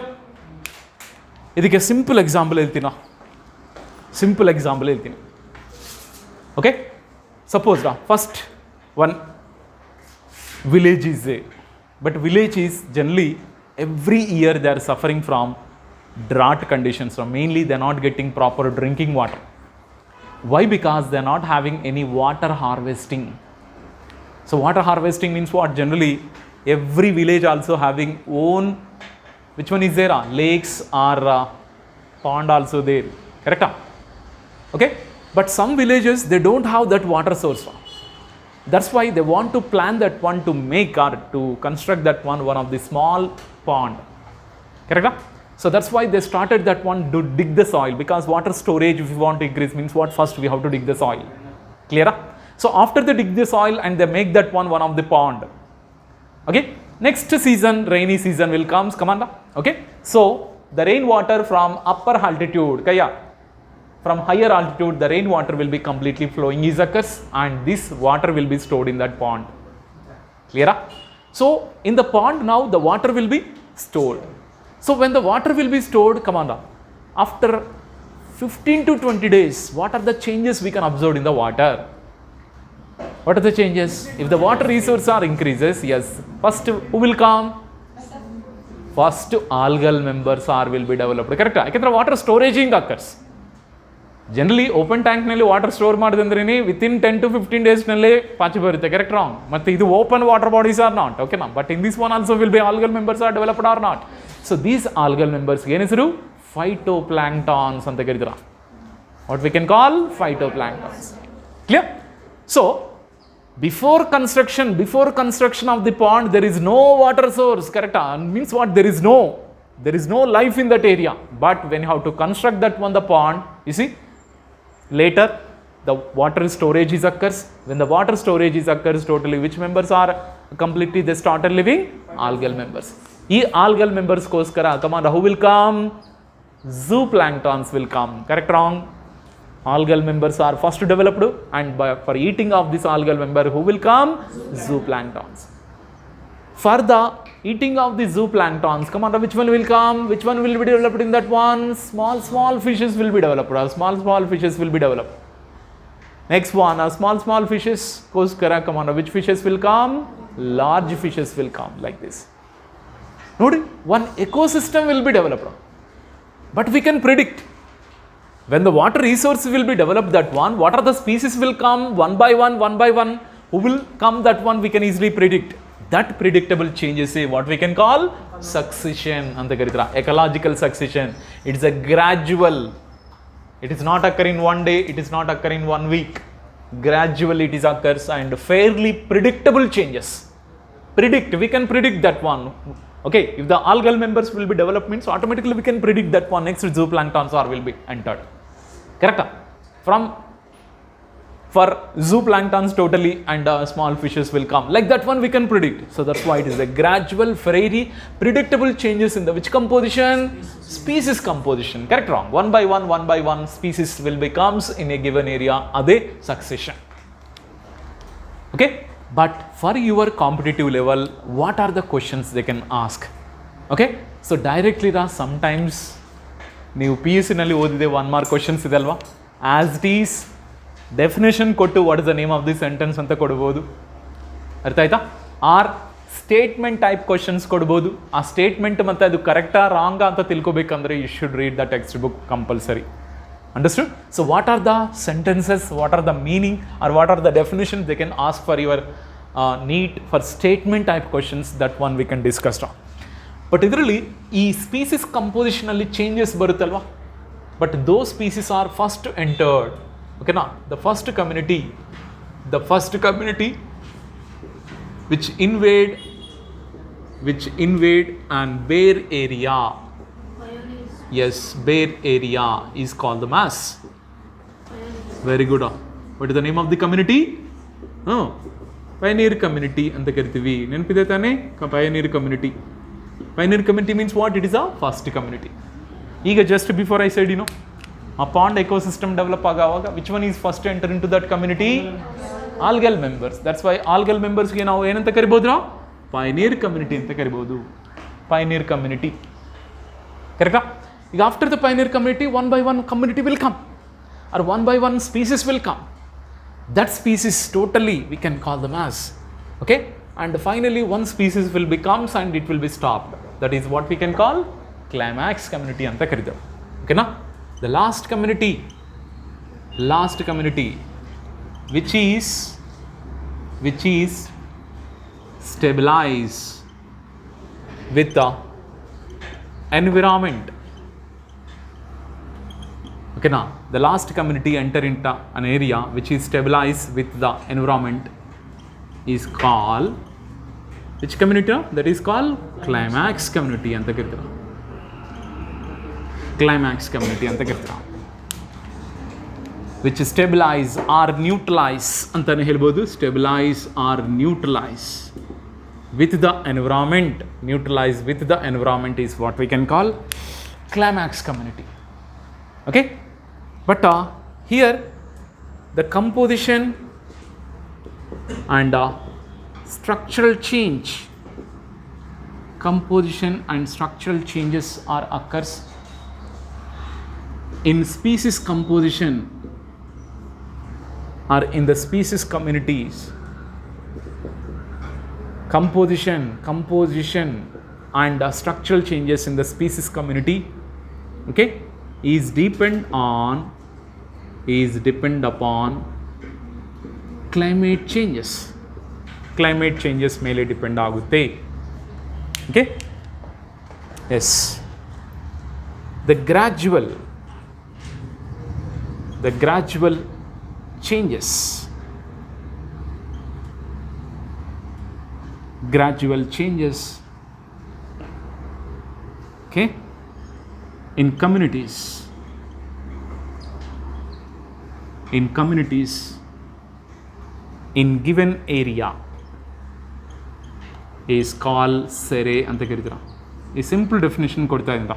ಇದಕ್ಕೆ simple example ಹೇಳ್ತೀನ. Simple example ಹೇಳ್ತೀನಿ. Okay? Suppose first one village is there, but village is generally every year they are suffering from drought conditions. So mainly they are not getting proper drinking water. Why? Because they are not having any water harvesting. So water harvesting means what? Generally every village also having own, which one is there? Lakes or pond also there. Correct? Okay? But some villages, they don't have that water source. That's why they want to plan that one to make or to construct that one of the small pond. Correct? So that's why they started that one to dig the soil, because water storage, if you want to increase, means what? First we have to dig the soil. Clear? So after they dig the soil and they make that one of the pond. Okay? Next season, rainy season will come. Come on. Okay? So the rainwater from upper altitude, from higher altitude, the rainwater will be completely flowing is occurs, and this water will be stored in that pond. Clear? So in the pond now the water will be stored. So when the water will be stored, come on, after 15 to 20 days, what are the changes we can observe in the water? What are the changes? If the water resource are increases, yes, first who will come? First algal members are will be developed. Correct? Yakandre water storaging occurs. Generally open tank nalli water store madidandreni within 10 to 15 days nalle pachi barutte. Correct? Wrong. Matte idu open water bodies are not. Okay na? But in this one also will be algal members are developed or not. So these algal members ಏನು ಹೆಸರು? Phytoplanktons ಅಂತ ಕರೀತೀರಾ. What we can call phytoplanktons. Clear? So before construction of the pond, there is no water source. Correct? Means what? There is no life in that area. But when you have to construct that one, the pond, you see, later the water storage is occurs. When the water storage is occurs, totally which members are completely they started living? Algal members. E algal members koskara, come on, who will come? Zooplanktons will come. Correct? Wrong? Algal members are first developed, and for eating of this algal member, who will come? Zooplanktons. For the eating of the zooplanktons, come on, which one will come? Which one will be developed in that one? Small fishes will be developed. Small fishes will be developed. Next one, small fishes koskara, come on, which fishes will come? Large fishes will come, like this. Nodi, one ecosystem will be developed. But we can predict. When the water resource will be developed, that one, what are the species will come one by one, who will come, that one we can easily predict. That predictable changes what we can call succession. Ecological succession. It is a gradual. It is not occur in one day, it is not occur in 1 week. Gradually it is occurs, and fairly predictable changes. We can predict that one. Okay, if the algal members will be developed, means automatically we can predict that one next zooplanktons are will be entered. Correct? For zooplanktons totally, and small fishes will come. Like that one we can predict. So that's why it is a gradual, very predictable changes in the which composition? Species composition. Correct? Wrong? One by one species will becomes in a given area. Ade succession. Okay? But for your competitive level, what are the questions they can ask? Okay? So directly sometimes ನೀವು PUC ನಲ್ಲಿ ಓದಿದೆ 1 mark questions ಇದೆ ಅಲ್ವಾ? As it is definition ಕೊಟ್ಟು what is the name of the sentence ಅಂತ ಕೊಡ್ಬೋದು. ಅರ್ಥ ಆಯ್ತಾ? ಆರ್ ಸ್ಟೇಟ್ಮೆಂಟ್ ಟೈಪ್ ಕ್ವಶನ್ಸ್ ಕೊಡ್ಬೋದು. ಆ ಸ್ಟೇಟ್ಮೆಂಟ್ ಮತ್ತು ಅದು ಕರೆಕ್ಟಾ ರಾಂಗಾ ಅಂತ ತಿಳ್ಕೊಬೇಕಂದ್ರೆ you should read the textbook compulsory. Understood? So what are the sentences, what are the meaning, or what are the definitions they can ask for your need for statement type questions, that one we can discuss on. But ಇದರಲ್ಲಿ ಈ species composition ಅಲ್ಲಿ changes ಬರುತ್ತಲ್ವಾ? But those species are first entered. Okay, now the first community which invade and bare area. Yes, bare area is called the mass. Very good. What is the name of the community? Pioneer community anta karitivi. Nenpide tane? Pioneer community. Pioneer community means what? It is a first community. Ega just before I said, ಆ pond ecosystem develop ಆಗುವಾಗ which one is first enter into that community? Algal members. That's why algal ಮೆಂಬರ್ಸ್ಗೆ ನಾವು ಏನಂತ ಕರಿಬೋದು? ಪೈನೀರ್ community ಅಂತ ಕರಿಬೋದು. ಪೈನೀರ್ community, ಕರೆಕ್ಟಾ? ಈಗ after the pioneer community, one by one community will come, or one by one species will come. That species totally we can call them as, okay? And finally one species will becomes and it will be stopped. That is what we can call climax community anta karidam. Okay na? The last community which is stabilize with the environment. Okay, now the last community enter into an area which is stabilized with the environment is called, which community? That is called climax community anta kirtira. Climax community anta kirtira. Which stabilize or neutralize antane helbodu. Stabilize or neutralize with the environment. Neutralize with the environment is what we can call climax community. Okay? But here the composition and structural changes are occurs in species composition or in the species communities. Composition and structural changes in the species community, okay, is depend upon climate changes. Climate changes ಮೇಲೆ depend ಆಗುತ್ತೆ. Okay? Yes. The gradual changes okay, in communities in given area is called sere anta karitira. A simple definition kodta inda.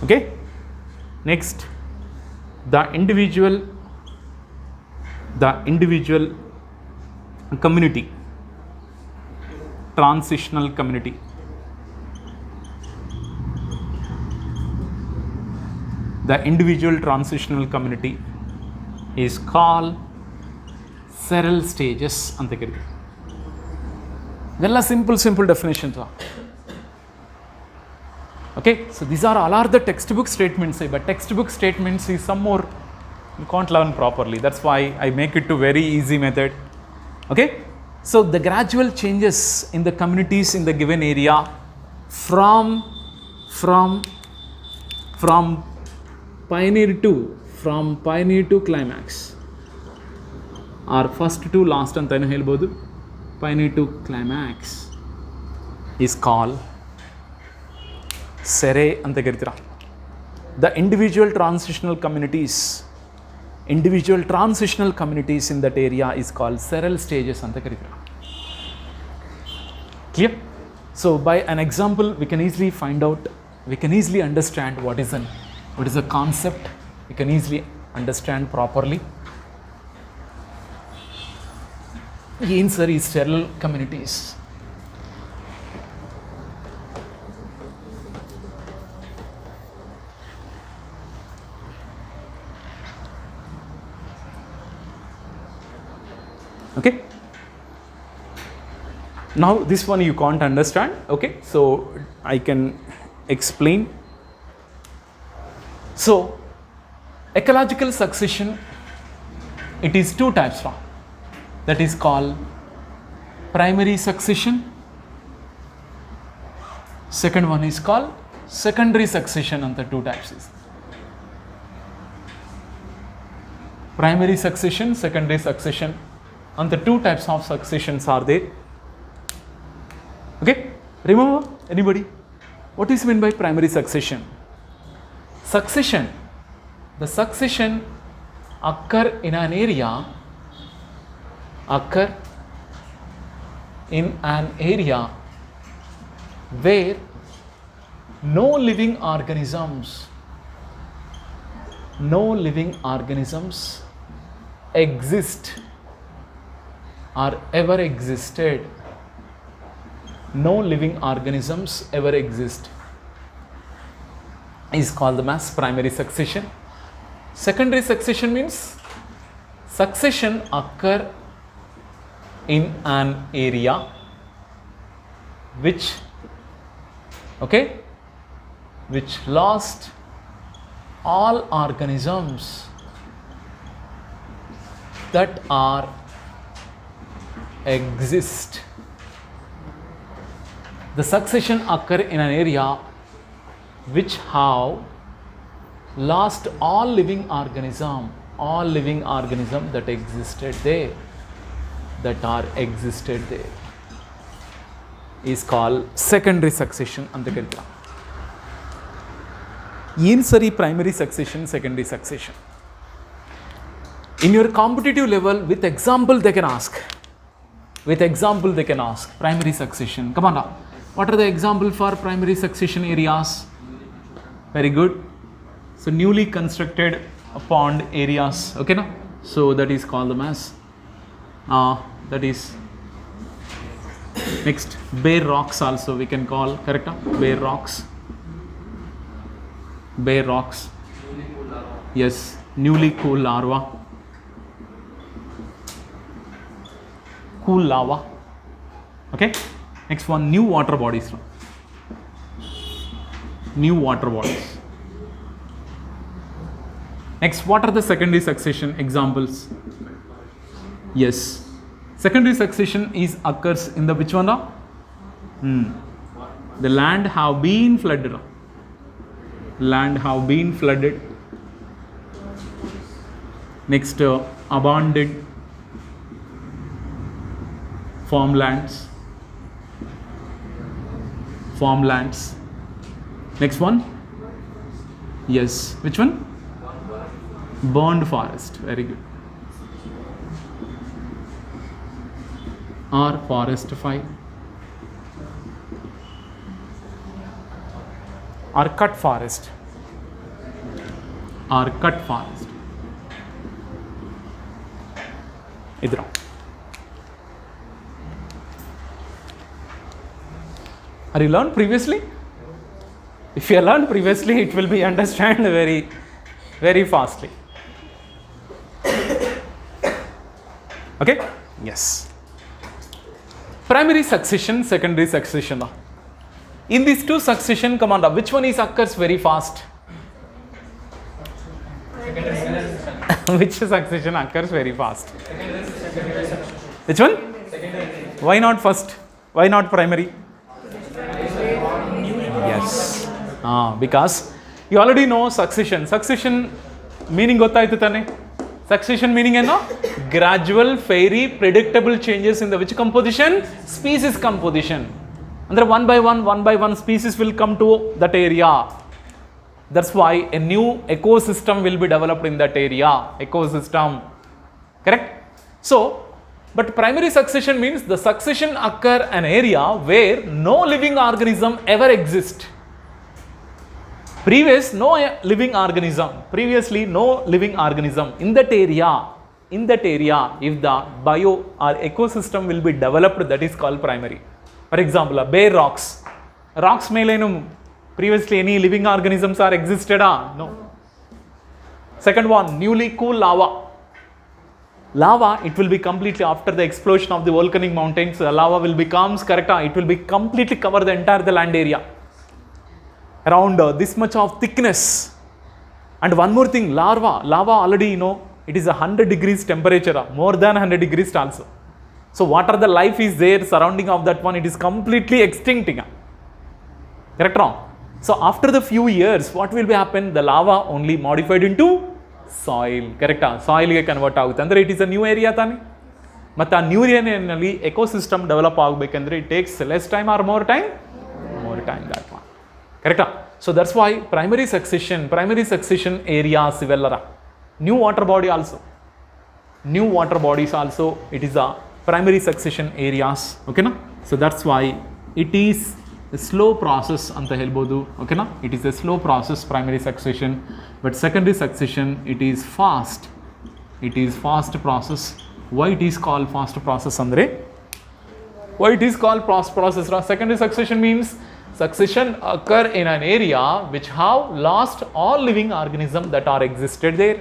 Okay? Next, the individual community, transitional community. The individual transitional community is called several stages anta karitira. Vella simple definitions. Okay, so these are all are the textbook statements, but textbook statements is some more you can't learn properly. That's why I make it to very easy method. Okay, so the gradual changes in the communities in the given area from pioneer to climax, or first to last antanu helbodu. Pioneer to climax is called sere anta karitira. The individual transitional communities in that area is called several stages anta karitira. Clear? So by an example we can easily understand what is a concept. We can easily understand properly. ಏನು sir ಈ ಸ್ಟೆರಲ್ communities? Okay, now this one you can't understand. Okay, so I can explain. So ecological succession, it is two types. That is called primary succession. Second one is called secondary succession, and the two types is primary succession, secondary succession, and the two types of successions are there. Okay, remember anybody what is meant by primary succession? The succession occur in an area where no living organisms no living organisms exist or ever existed. No living organisms ever exist is called the mass primary succession. Secondary succession means succession occur in an area which lost all organisms that are exist. The succession occur in an area which have lost all living organism that existed there, is called secondary succession. In primary succession, secondary succession. In your competitive level, with example they can ask. Primary succession. Come on now. What are the example for primary succession areas? Very good. So newly constructed pond areas. Okay, no? So that is called the mass. That is next. Bare rocks also we can call. Correct? Bare rocks. Yes. Newly cool larva. Cool lava. Okay. Next one, new water bodies. Next, what are the secondary succession examples? Yes. Secondary succession occurs in the which one? The land have been flooded. Next, abandoned farmlands. Next one. Yes. Which one? Burned forest. Very good. Or forest fire. Or cut forest. Idhar. Are you learned previously? If you learned previously, it will be understand very, very fastly. Okay? Yes. Primary succession, secondary succession. In these two succession, come on, which one occurs very fast? Which succession occurs very fast? Which one? Why not first? Why not primary? Yes. Because you already know succession. Succession meaning gottaitu tane? Succession meaning is gradual, fairy, predictable changes in the which composition? Species composition. And one by one species will come to that area. That's why a new ecosystem will be developed in that area. Ecosystem. Correct? So, but primary succession means the succession occur an area where no living organism ever exists. Previously no living organism in that area, if the bio or ecosystem will be developed, that is called primary. For example, bare rocks may previously any living organisms are existed? No. Second one, newly cool lava, it will be completely after the explosion of the volcanic mountains, lava will becomes it will be completely cover the entire land area around this much of thickness. And one more thing, lava already it is 100 degrees temperature, more than 100 degrees also. So what are the life is there surrounding of that one, it is completely extinct. Correct, wrong? So after the few years, what will be happen? The lava only modified into soil. Correct? Soil ge convert agutte. Andre it is a new area tani. Matta new area nalli ecosystem develop agbekanದ್ರೆ it takes less time or more time? More time that one. Correct? So that's why primary succession areas ivellara. New water bodies also, it is a primary succession areas. Okay, no? So that's why it is slow process ಅಂತ ಹೇಳ್ಬೋದು, ಓಕೆನಾ. It is A slow process primary succession. But secondary succession it is fast, it is fast process. Why it is called fast process ಅಂದರೆ, why it is called fast process? Secondary succession means succession occur in an area which have lost all living organisms that are existed there.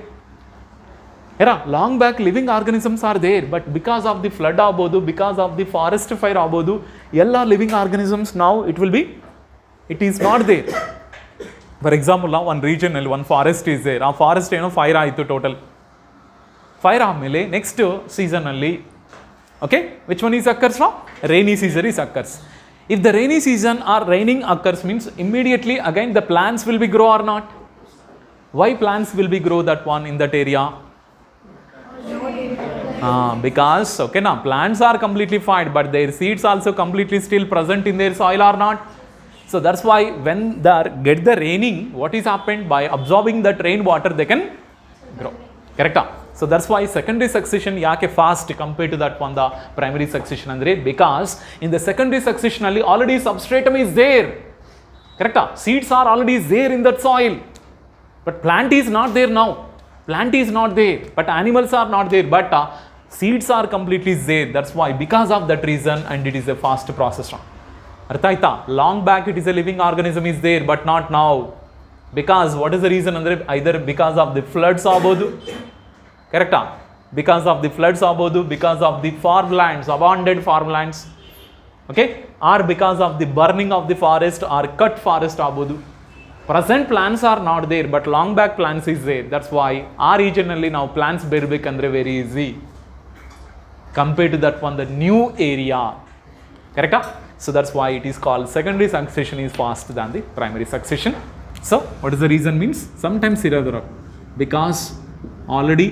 Long back living organisms are there, but because of the flood agodu, because of the forest fire agodu, ella living organisms now it is not there. For example, now one region one forest is there, a forest fire aitu total fire aamele next season alli, okay, which one is occurs now? Rainy season is occurs. If the rainy season or raining occurs means immediately again the plants will be grow or not? Why plants will be grow that one in that area? Because okay now plants are completely fine, but their seeds also completely still present in their soil or not. So that's why when they get the raining, what is happened? By absorbing that rain water they can grow. Correct? So that's why secondary succession yake fast compared to that one the primary succession andre, because in the secondary succession alli already substratum is there. Correct? Seeds are already there in that soil, but plant is not there now. Plant is not there, but animals are not there, but seeds are completely there. That's why because of that reason, and it is a fast process. Artha aita? Long back it is a living organism is there, but not now. Because what is the reason andre? Either because of the floods agodu, correct? Because of the floods agodu, because of the farmlands, abandoned farmlands, okay, or because of the burning of the forest or cut forest agodu. Present plants are not there, but long back plants is there. That's why our regionally now plants beribekandre very easy compared to that one the new area. Correct? So that's why it is called secondary succession is faster than the primary succession. So what is the reason means? Sometimes because already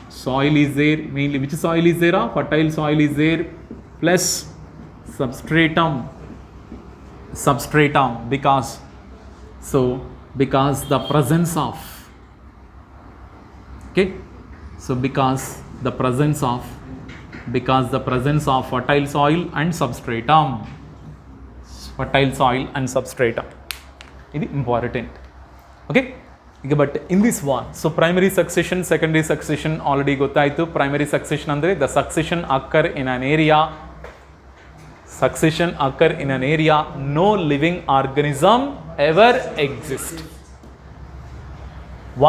soil is there, mainly which soil is there? Fertile soil is there, plus substratum, because the presence of, okay, so because the presence of fertile soil and substratum, ఇది important, okay. But in this one, so primary succession, secondary succession already ಗೊತ್ತಾಯಿತು. Primary succession ಅಂದರೆ the succession occur in an area no living organism ever exist.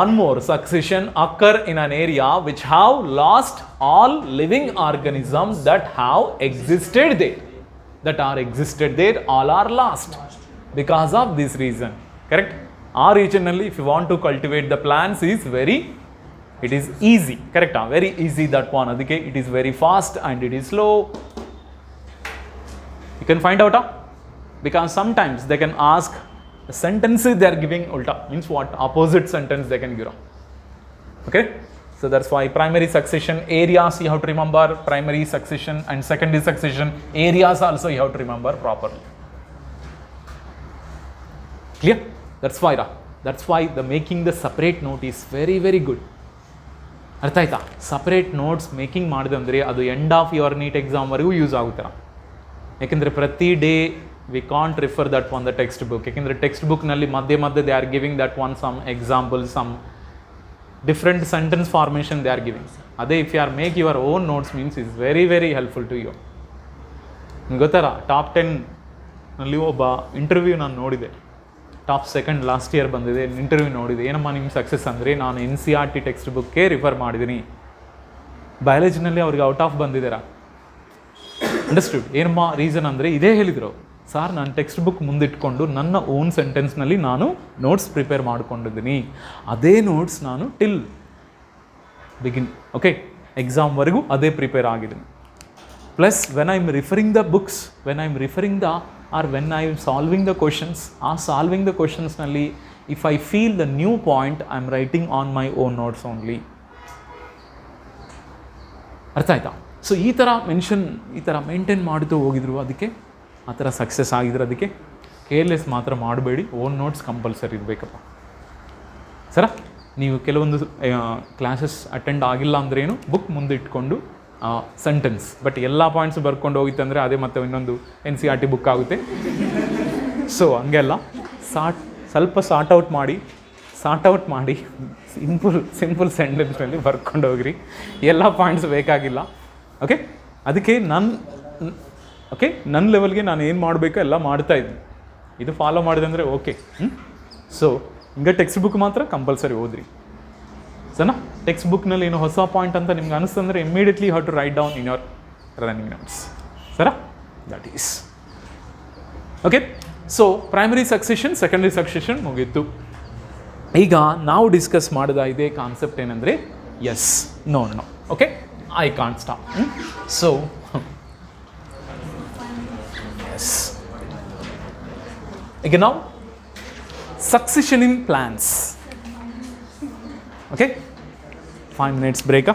One more, succession occur in an area which have lost all living organisms that are existed there, all are lost because of this reason. Correct? Our regionally, if you want to cultivate the plants, it is easy. Correct? Very easy that one. Okay? It is very fast and it is slow. You can find out, because sometimes they can ask the sentences they are giving ulta, means what? Opposite sentence they can give. Okay? So that's why primary succession areas you have to remember, primary succession and secondary succession areas also you have to remember properly. Clear? That's why the making the separate note is very very good. ಅರ್ಥ ಆಯ್ತಾ? Separate notes making ಮಾಡಿದಂದರೆ ಅದು end of your NEET ಎಕ್ಸಾಮ್ವರೆಗೂ use ಆಗುತ್ತರ. ಯಾಕೆಂದರೆ ಪ್ರತಿ day we can't refer that one the textbook. ಯಾಕೆಂದರೆ ಟೆಕ್ಸ್ಟ್ ಬುಕ್ನಲ್ಲಿ ಮಧ್ಯೆ they are giving that one some example, some different sentence formation they are giving. ಅದೇ if you are make your own notes means is very very helpful to you. ನಿಮ್ಗೆ ಗೊತ್ತಾರ, top 10ನಲ್ಲಿ ಒಬ್ಬ interview ನಾನು ನೋಡಿದೆ, ಟಾಪ್ 2 ಲಾಸ್ಟ್ ಇಯರ್ ಬಂದಿದೆ. Interview ನೋಡಿದೆ, ಏನಮ್ಮ ನಿಮ್ಮ ಸಕ್ಸಸ್ ಅಂದರೆ ನಾನು NCERT ಟೆಕ್ಸ್ಟ್ ಬುಕ್ಗೆ ರಿಫರ್ ಮಾಡಿದ್ದೀನಿ. ಬಯಾಲಜಿನಲ್ಲಿ ಅವ್ರಿಗೆ ಔಟ್ ಆಫ್ ಬಂದಿದ್ದೀರಾ. ಅಂಡರ್ಸ್ಟುಡ್? ಏನಮ್ಮ ರೀಸನ್ ಅಂದರೆ ಇದೇ ಹೇಳಿದರು, ಸಾರ್ ನಾನು ಟೆಕ್ಸ್ಟ್ ಬುಕ್ ಮುಂದಿಟ್ಕೊಂಡು ನನ್ನ ಓನ್ ಸೆಂಟೆನ್ಸ್ನಲ್ಲಿ ನಾನು ನೋಟ್ಸ್ ಪ್ರಿಪೇರ್ ಮಾಡ್ಕೊಂಡಿದ್ದೀನಿ. ಅದೇ ನೋಟ್ಸ್ ನಾನು ಟಿಲ್ ಬಿಗಿನ್ ಓಕೆ ಎಕ್ಸಾಮ್ವರೆಗೂ ಅದೇ ಪ್ರಿಪೇರ್ ಆಗಿದ್ದೀನಿ. Plus when I am referring the books, when I am referring the or when I am solving the questions, solving the questions nalli if I feel the new point I am writing on my own notes only. ಅರ್ಥ ಆಯ್ತಾ? So ಈ ಥರ maintain ಮಾಡ್ತು ಹೋಗಿದ್ರು, ಅದಕ್ಕೆ ಆ ಥರ success ಆಗಿದ್ರು. ಅದಕ್ಕೆ ಕೇರ್ಲೆಸ್ ಮಾತ್ರ ಮಾಡಬೇಡಿ, ಓನ್ ನೋಟ್ಸ್ ಕಂಪಲ್ಸರಿ ಇರಬೇಕಪ್ಪ. ಸರ ನೀವು ಕೆಲವೊಂದು ಕ್ಲಾಸಸ್ ಅಟೆಂಡ್ ಆಗಿಲ್ಲ ಅಂದ್ರೇನು, ಬುಕ್ ಮುಂದೆ ಇಟ್ಕೊಂಡು ಸೆಂಟೆನ್ಸ್. ಬಟ್ ಎಲ್ಲ ಪಾಯಿಂಟ್ಸು ಬರ್ಕೊಂಡು ಹೋಗಿತ್ತಂದರೆ ಅದೇ ಮತ್ತೆ ಇನ್ನೊಂದು NCERT ಬುಕ್ ಆಗುತ್ತೆ. ಸೊ ಹಂಗೆಲ್ಲ ಸ್ವಲ್ಪ ಸಾರ್ಟ್ ಔಟ್ ಮಾಡಿ ಸಿಂಪಲ್ ಸೆಂಟೆನ್ಸ್ನಲ್ಲಿ ಬರ್ಕೊಂಡು ಹೋಗ್ರಿ. ಎಲ್ಲ ಪಾಯಿಂಟ್ಸ್ ಬೇಕಾಗಿಲ್ಲ. ಓಕೆ, ಅದಕ್ಕೆ ನನ್ನ ಲೆವೆಲ್ಗೆ ನಾನು ಏನು ಮಾಡಬೇಕೋ ಎಲ್ಲ ಮಾಡ್ತಾಯಿದ್ದೀನಿ. ಇದು ಫಾಲೋ ಮಾಡಿದೆ ಅಂದರೆ ಓಕೆ. ಸೊ ಹಿಂಗೆ ಟೆಕ್ಸ್ಟ್ ಬುಕ್ ಮಾತ್ರ ಕಂಪಲ್ಸರಿ ಓದ್ರಿ. ಸರಿನಾ? ಟೆಕ್ಸ್ಟ್ ಬುಕ್ನಲ್ಲಿ ಏನು ಹೊಸ ಪಾಯಿಂಟ್ ಅಂತ ನಿಮ್ಗೆ ಅನಿಸ್ತಂದರೆ immediately how to write down in your running notes. ಸರಾ? That is okay. So primary succession, secondary succession ಮುಗೀತು. ಈಗ ನಾವು ಡಿಸ್ಕಸ್ ಮಾಡಿದ ಇದೇ ಕಾನ್ಸೆಪ್ಟ್ ಏನಂದರೆ yes, no. Okay, I can't stop. So yes, ಈಗ ನಾವು succession in plants. Okay, 5 minutes break.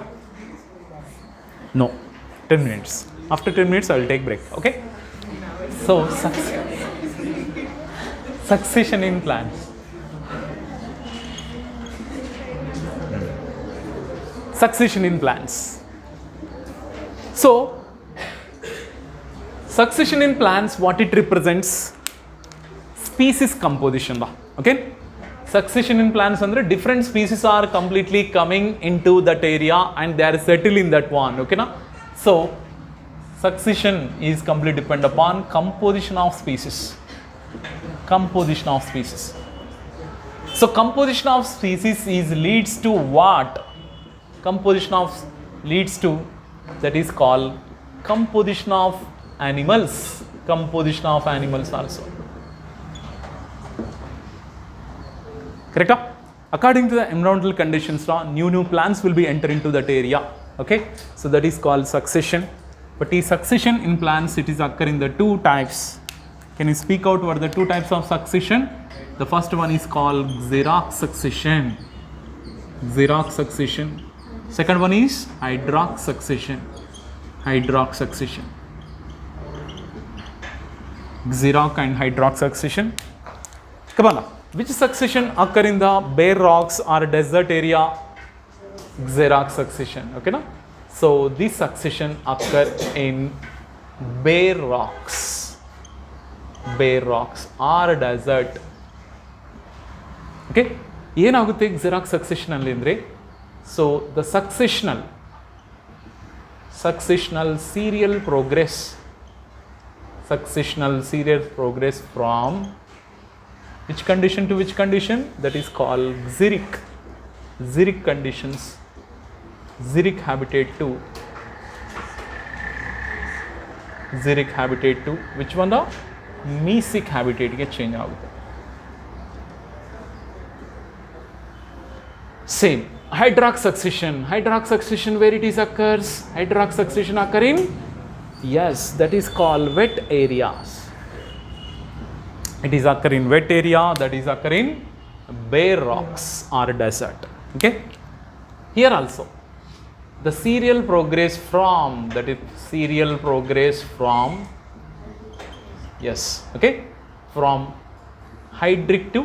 No, 10 minutes. After 10 minutes I will take break. Okay, so succession in plants. Succession in plants. So succession in plants, what it represents? Species composition. Okay, succession in plants andre different species are completely coming into that area and they are settled in that one. Okay na? So succession is completely depend upon composition of species. So composition of species is leads to what? Composition of leads to, that is called composition of animals. Composition of animals also. Correct? According to the environmental conditions law, new plants will be enter into that area. Okay, so that is called succession. But the succession in plants, it is occur in the two types. Can you speak out what are the two types of succession? The first one is called xerox succession. Second one is hydrox succession. Xerox and hydrox succession. Come on. Which succession occur in the bare rocks or desert area? Xerox succession. Okay, na? So this succession occur in bare rocks or desert. Okay, ಏನಾಗುತ್ತೆ xerox succession ಅಲ್ಲಿ ಅಂದರೆ, so the successional serial progress from which condition to which condition? That is called xeric conditions. Xeric habitat to which one? The mesic habitat ge change agutte. Same hydrox succession, where it is occurs? Hydrox succession occur in, yes, that is called wet areas. It is occur in wet area, that is occur in bare rocks or desert. Okay, here also the serial progress from, yes, okay, from hydric to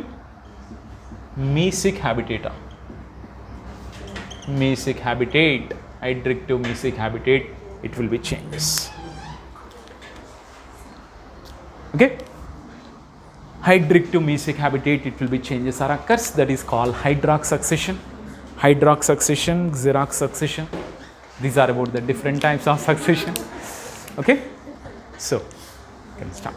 mesic habitat. Hydric to mesic habitat, it will be changes. Okay, hydric to mesic habitat, it will be changes are occurs, that is called hydrox succession, xerox succession. These are about the different types of succession. Okay, so you can start.